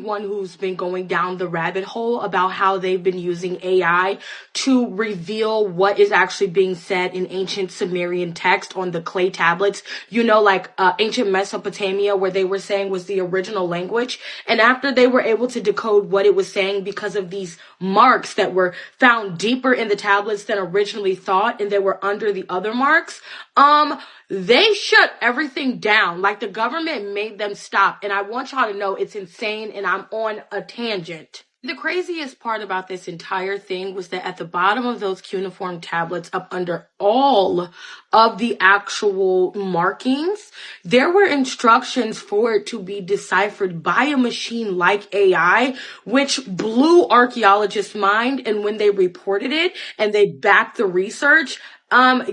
anyone who's been going down the rabbit hole about how they've been using AI to reveal what is actually being said in ancient Sumerian text on the clay tablets, like ancient Mesopotamia, where they were saying was the original language. And after they were able to decode what it was saying because of these marks that were found deeper in the tablets than originally thought, and they were under the other marks, they shut everything down. Like, the government made them stop. And I want y'all to know it's insane, and I'm on a tangent. The craziest part about this entire thing was that at the bottom of those cuneiform tablets, up under all of the actual markings, there were instructions for it to be deciphered by a machine like AI, which blew archaeologists' mind. And when they reported it and they backed the research,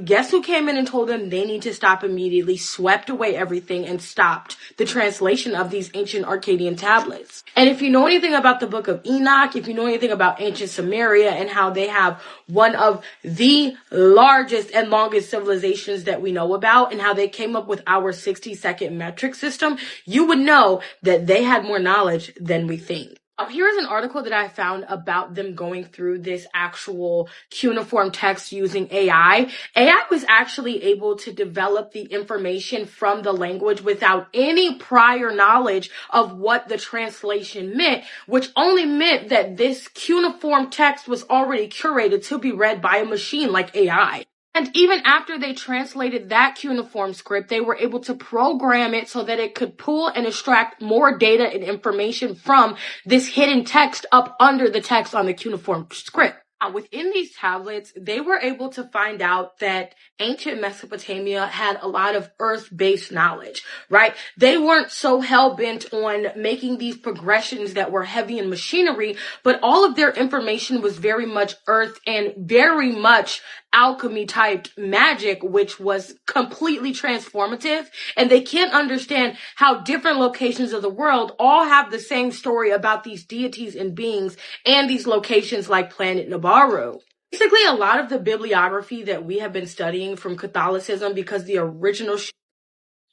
guess who came in and told them they need to stop immediately, swept away everything, and stopped the translation of these ancient Akkadian tablets. And if you know anything about the Book of Enoch, if you know anything about ancient Sumeria and how they have one of the largest and longest civilizations that we know about, and how they came up with our 60-second metric system, you would know that they had more knowledge than we think. Here's an article that I found about them going through this actual cuneiform text using AI. AI was actually able to develop the information from the language without any prior knowledge of what the translation meant, which only meant that this cuneiform text was already curated to be read by a machine like AI. And even after they translated that cuneiform script, they were able to program it so that it could pull and extract more data and information from this hidden text up under the text on the cuneiform script. Within these tablets, they were able to find out that ancient Mesopotamia had a lot of earth-based knowledge, right? They weren't so hell-bent on making these progressions that were heavy in machinery, but all of their information was very much earth and very much alchemy-typed magic, which was completely transformative. And they can't understand how different locations of the world all have the same story about these deities and beings and these locations like planet Nabaru. Basically, a lot of the bibliography that we have been studying from Catholicism, because the original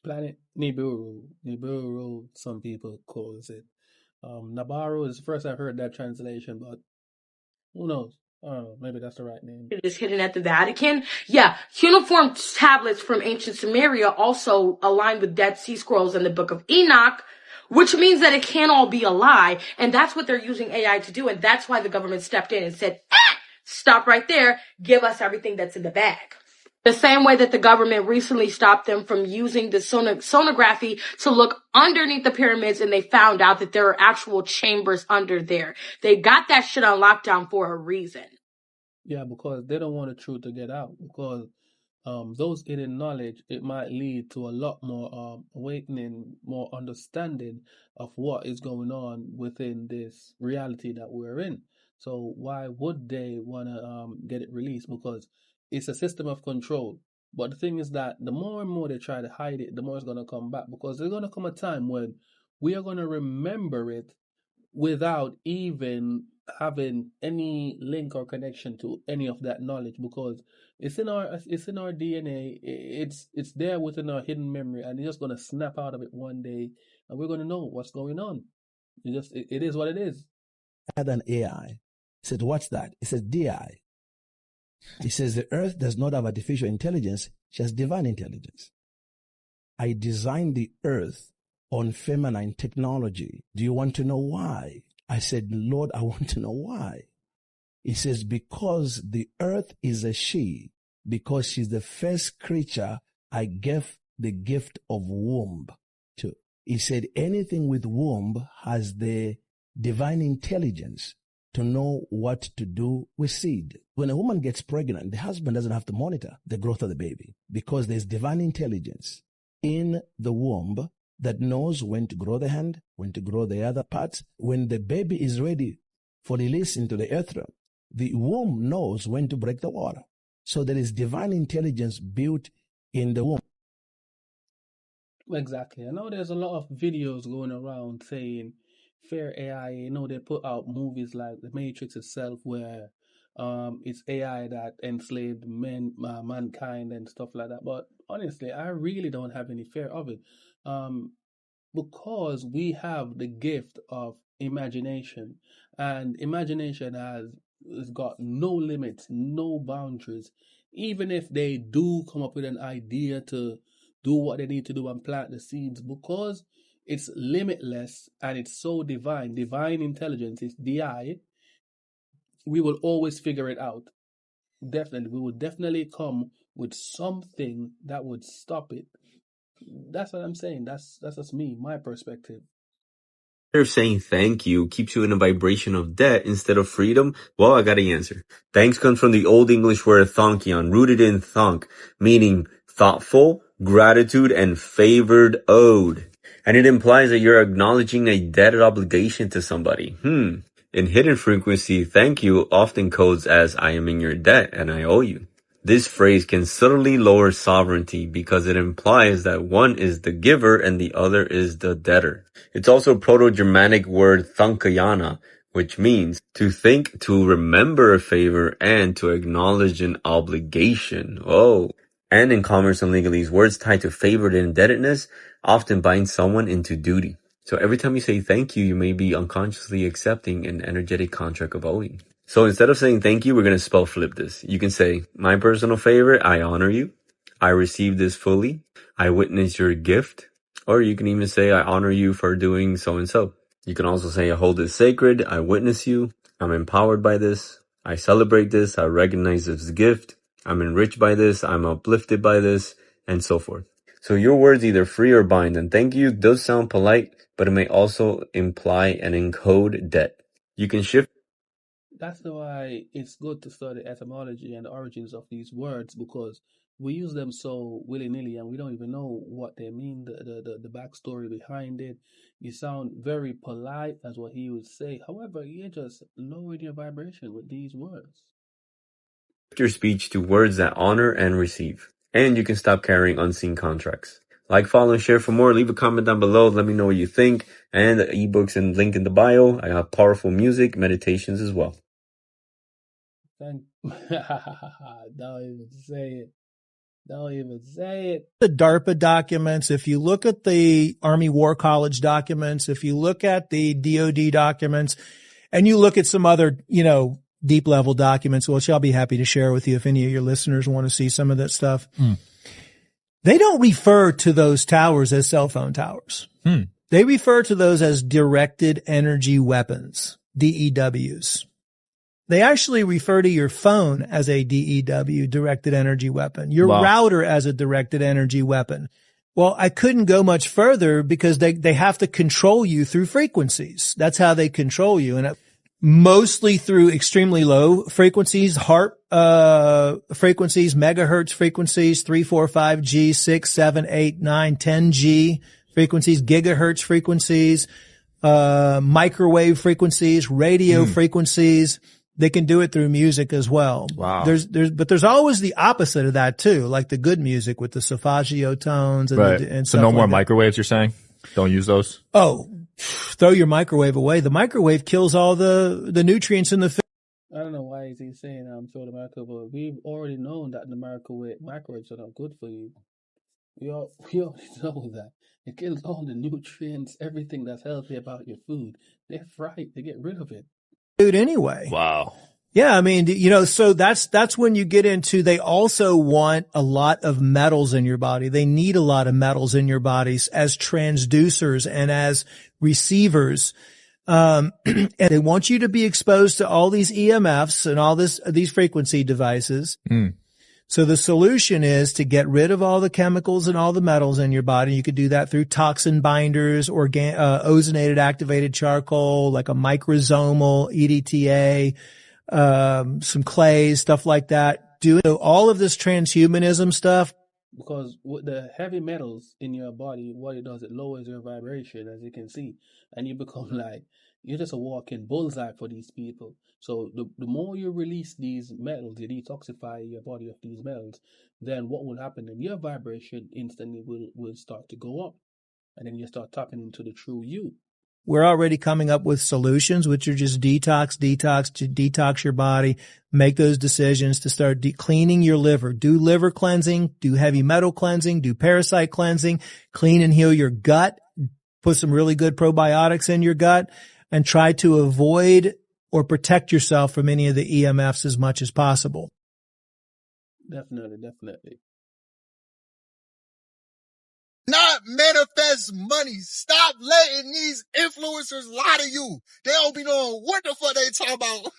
planet Nibiru, some people calls it. Nabaru is the first I've heard that translation, but who knows? I don't know, maybe that's the right name. It is hidden at the Vatican. Yeah, cuneiform tablets from ancient Sumeria also align with Dead Sea Scrolls and the Book of Enoch, which means that it can't all be a lie. And that's what they're using AI to do. And that's why the government stepped in and said, stop right there. Give us everything that's in the bag. The same way that the government recently stopped them from using the sonography to look underneath the pyramids, and they found out that there are actual chambers under there. They got that shit on lockdown for a reason. Yeah, because they don't want the truth to get out. Because those hidden knowledge, it might lead to a lot more awakening, more understanding of what is going on within this reality that we're in. So why would they want to get it released? Because it's a system of control. But the thing is that the more and more they try to hide it, the more it's going to come back. Because there's going to come a time when we are going to remember it without even having any link or connection to any of that knowledge, because it's in our DNA. It's there within our hidden memory, and it's just going to snap out of it one day, and we're going to know what's going on. It is what it is. Had an AI. He said, what's that? He said, DI. He says the earth does not have artificial intelligence, she has divine intelligence. I designed the earth on feminine technology. Do you want to know why? I said, Lord, I want to know why. He says, because the earth is a she, because she's the first creature I gave the gift of womb to. He said, anything with womb has the divine intelligence to know what to do with seed. When a woman gets pregnant, the husband doesn't have to monitor the growth of the baby, because there's divine intelligence in the womb that knows when to grow the hand, when to grow the other parts. When the baby is ready for release into the earthworm, the womb knows when to break the water. So there is divine intelligence built in the womb. Exactly. I know there's a lot of videos going around saying fair AI. You know, they put out movies like The Matrix itself, where it's AI that enslaved mankind and stuff like that. But honestly, I really don't have any fear of it. Because we have the gift of imagination, and imagination has got no limits, no boundaries. Even if they do come up with an idea to do what they need to do and plant the seeds, because it's limitless and it's so divine intelligence, it's DI, we will always figure it out. Definitely, we will definitely come with something that would stop it. That's what I'm saying. That's just me, my perspective. Of saying thank you keeps you in a vibration of debt instead of freedom? Well, I got an answer. Thanks comes from the Old English word thonkion, rooted in thonk, meaning thoughtful, gratitude, and favored owed. And it implies that you're acknowledging a debt or obligation to somebody. In hidden frequency, thank you often codes as I am in your debt and I owe you. This phrase can subtly lower sovereignty because it implies that one is the giver and the other is the debtor. It's also a Proto-Germanic word thankayana, which means to think, to remember a favor, and to acknowledge an obligation. And in commerce and legalese, words tied to favor and indebtedness often bind someone into duty. So every time you say thank you, you may be unconsciously accepting an energetic contract of owing. So instead of saying thank you, we're going to spell flip this. You can say, my personal favor, I honor you. I receive this fully. I witness your gift. Or you can even say, I honor you for doing so and so. You can also say, I hold this sacred. I witness you. I'm empowered by this. I celebrate this. I recognize this gift. I'm enriched by this. I'm uplifted by this, and so forth. So your words either free or bind. And thank you does sound polite, but it may also imply and encode debt. You can shift. That's why it's good to study etymology and the origins of these words, because we use them so willy-nilly and we don't even know what they mean, the backstory behind it. You sound very polite, as what he would say. However, you're just lowering your vibration with these words. Your speech to words that honor and receive. And you can stop carrying unseen contracts. Like, follow, and share for more. Leave a comment down below. Let me know what you think. And the ebooks and link in the bio. I have powerful music, meditations as well. Don't even say it. Don't even say it. The DARPA documents, if you look at the Army War College documents, if you look at the DoD documents, and you look at some other, deep level documents, which I'll be happy to share with you if any of your listeners want to see some of that stuff. They don't refer to those towers as cell phone towers. They refer to those as directed energy weapons, DEWs. They actually refer to your phone as a DEW, directed energy weapon, your router as a directed energy weapon. Well, I couldn't go much further because they have to control you through frequencies. That's how they control you. And mostly through extremely low frequencies, HARP, frequencies, megahertz frequencies, 3, 4, 5G, 6, 7, 8, 9, 10G frequencies, gigahertz frequencies, microwave frequencies, radio frequencies. They can do it through music as well. Wow. But there's always the opposite of that too, like the good music with the solfeggio tones and, right. and so stuff no like more that. microwaves, you're saying? Don't use those? Oh, throw your microwave away. The microwave kills all the nutrients in the food. I don't know why he's saying throw the microwave. We've already known that the microwaves are not good for you. We already know that. It kills all the nutrients, everything that's healthy about your food. They're fried to get rid of it. Food anyway. Wow. Yeah, I mean, so that's when you get into, they also want a lot of metals in your body. They need a lot of metals in your bodies as transducers and as receivers. And they want you to be exposed to all these EMFs and all these frequency devices. So the solution is to get rid of all the chemicals and all the metals in your body. You could do that through toxin binders, ozonated activated charcoal, like a microsomal EDTA, some clays, stuff like that. Doing all of this transhumanism stuff. Because with the heavy metals in your body, what it does, it lowers your vibration, as you can see. And you become like, you're just a walking bullseye for these people. So the more you release these metals, you detoxify your body of these metals, then what will happen? Then your vibration instantly will start to go up. And then you start tapping into the true you. We're already coming up with solutions, which are just detox your body, make those decisions to start cleaning your liver, do liver cleansing, do heavy metal cleansing, do parasite cleansing, clean and heal your gut, put some really good probiotics in your gut. and try to avoid or protect yourself from any of the EMFs as much as possible. Definitely. Not manifest money. Stop letting these influencers lie to you. They don't be knowing what the fuck they talk about.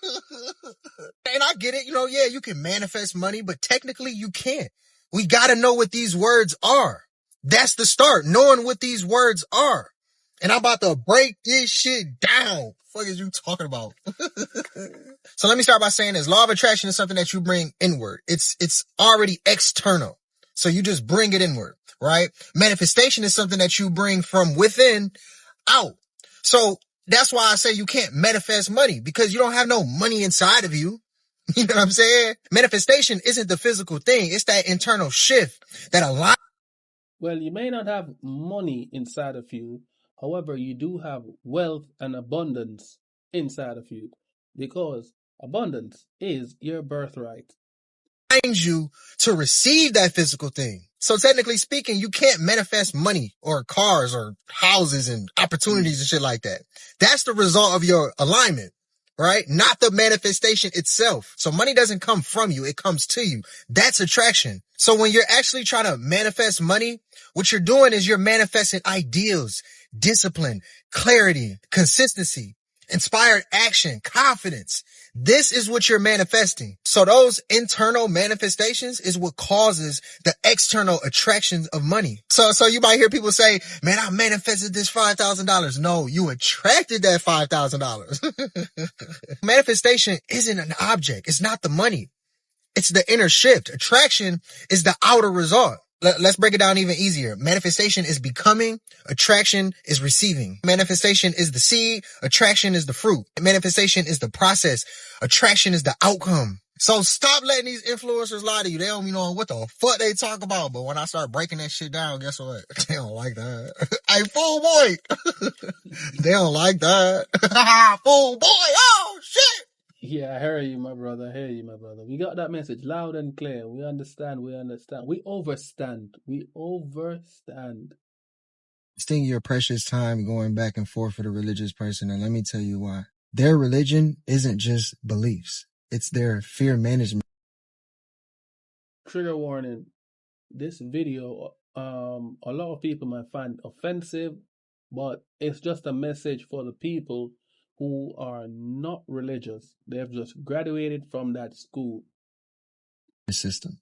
And I get it. Yeah, you can manifest money, but technically you can't. We gotta know what these words are. That's the start. Knowing what these words are. And I'm about to break this shit down. What the fuck is you talking about? So let me start by saying this. Law of attraction is something that you bring inward. It's already external. So you just bring it inward, right? Manifestation is something that you bring from within out. So that's why I say you can't manifest money, because you don't have no money inside of you. You know what I'm saying? Manifestation isn't the physical thing. It's that internal shift that a lot. Well, you may not have money inside of you. However, you do have wealth and abundance inside of you, because abundance is your birthright. You to receive that physical thing. So technically speaking, you can't manifest money or cars or houses and opportunities and shit like that. That's the result of your alignment, right? Not the manifestation itself. So money doesn't come from you. It comes to you. That's attraction. So when you're actually trying to manifest money, what you're doing is you're manifesting ideals, discipline, clarity, consistency, inspired action, confidence. This is what you're manifesting. So those internal manifestations is what causes the external attractions of money. So you might hear people say, man, I manifested this $5,000. No, you attracted that $5,000. Manifestation isn't an object. It's not the money. It's the inner shift. Attraction is the outer result. Let's break it down even easier. Manifestation is becoming. Attraction is receiving. Manifestation is the seed. Attraction is the fruit. Manifestation is the process. Attraction is the outcome. So stop letting these influencers lie to you. They don't be knowing what the fuck they talk about. But when I start breaking that shit down, guess what? They don't like that. Hey, fool boy. They don't like that. Fool boy. Oh, shit. Yeah, I hear you, my brother. We got that message loud and clear. We understand. We overstand. Wasting your precious time going back and forth with a religious person, and let me tell you why. Their religion isn't just beliefs. It's their fear management. Trigger warning. This video, a lot of people might find offensive, but it's just a message for the people who are not religious. They have just graduated from that school system.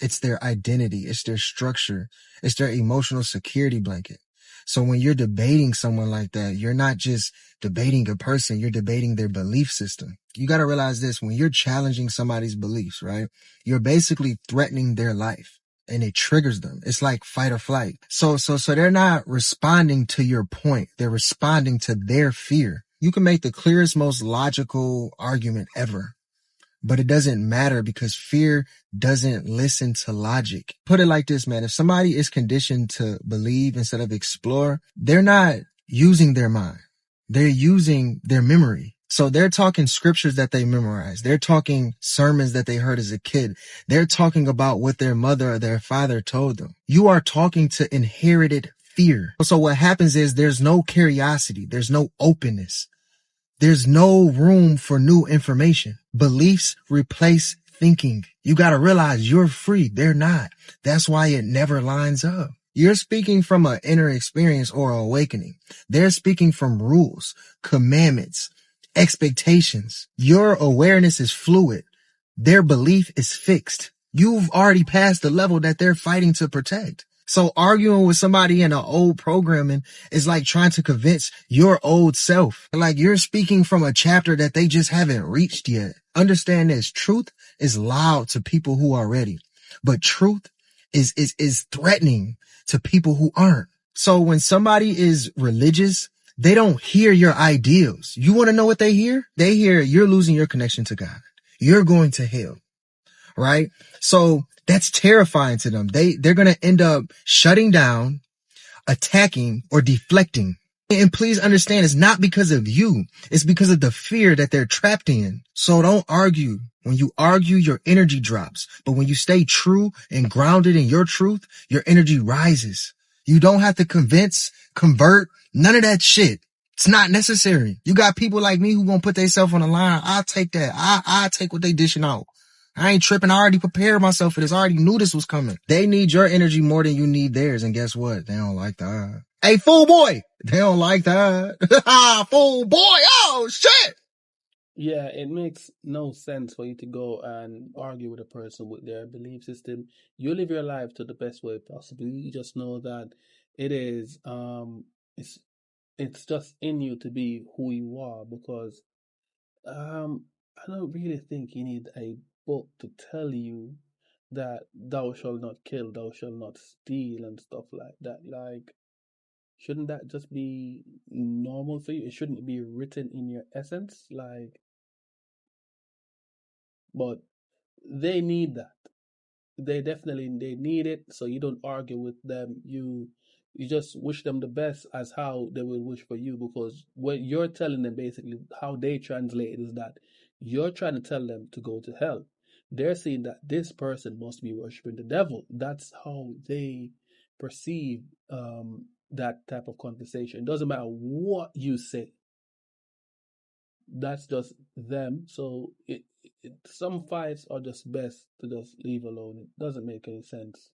It's their identity. It's their structure. It's their emotional security blanket. So when you're debating someone like that, you're not just debating a person, you're debating their belief system. You got to realize this: when you're challenging somebody's beliefs, right, you're basically threatening their life. And it triggers them. It's like fight or flight. So they're not responding to your point. They're responding to their fear. You can make the clearest, most logical argument ever, but it doesn't matter because fear doesn't listen to logic. Put it like this, man. If somebody is conditioned to believe instead of explore, they're not using their mind. They're using their memory. So they're talking scriptures that they memorized. They're talking sermons that they heard as a kid. They're talking about what their mother or their father told them. You are talking to inherited fear. So what happens is there's no curiosity. There's no openness. There's no room for new information. Beliefs replace thinking. You got to realize you're free. They're not. That's why it never lines up. You're speaking from an inner experience or awakening. They're speaking from rules, commandments, expectations. Your awareness is fluid. Their belief is fixed. You've already passed the level that they're fighting to protect. So arguing with somebody in an old programming is like trying to convince your old self. Like you're speaking from a chapter that they just haven't reached yet. Understand this: truth is loud to people who are ready, but truth is threatening to people who aren't. So when somebody is religious, they don't hear your ideals. You want to know what they hear? They hear you're losing your connection to God. You're going to hell, right? So that's terrifying to them. They're going to end up shutting down, attacking, or deflecting. And please understand, it's not because of you. It's because of the fear that they're trapped in. So don't argue. When you argue, your energy drops. But when you stay true and grounded in your truth, your energy rises. You don't have to convince, convert, none of that shit. It's not necessary. You got people like me who gonna put themselves on the line. I'll take that. I'll take what they dishing out. I ain't tripping. I already prepared myself for this. I already knew this was coming. They need your energy more than you need theirs. And guess what? They don't like that. Hey, fool boy. They don't like that. Fool boy. Oh, shit. Yeah, it makes no sense for you to go and argue with a person with their belief system. You live your life to the best way possible. You just know that it is it's just in you to be who you are, because I don't really think you need a book to tell you that thou shalt not kill, thou shalt not steal and stuff like that. Like, shouldn't that just be normal for you? It shouldn't be written in your essence, like. But they need that. They need it. So you don't argue with them. You just wish them the best as how they will wish for you, because what you're telling them, basically how they translate it, is that you're trying to tell them to go to hell. They're saying that this person must be worshiping the devil. That's how they perceive that type of conversation. It doesn't matter what you say. That's just them. So some fights are just best to just leave alone. It doesn't make any sense.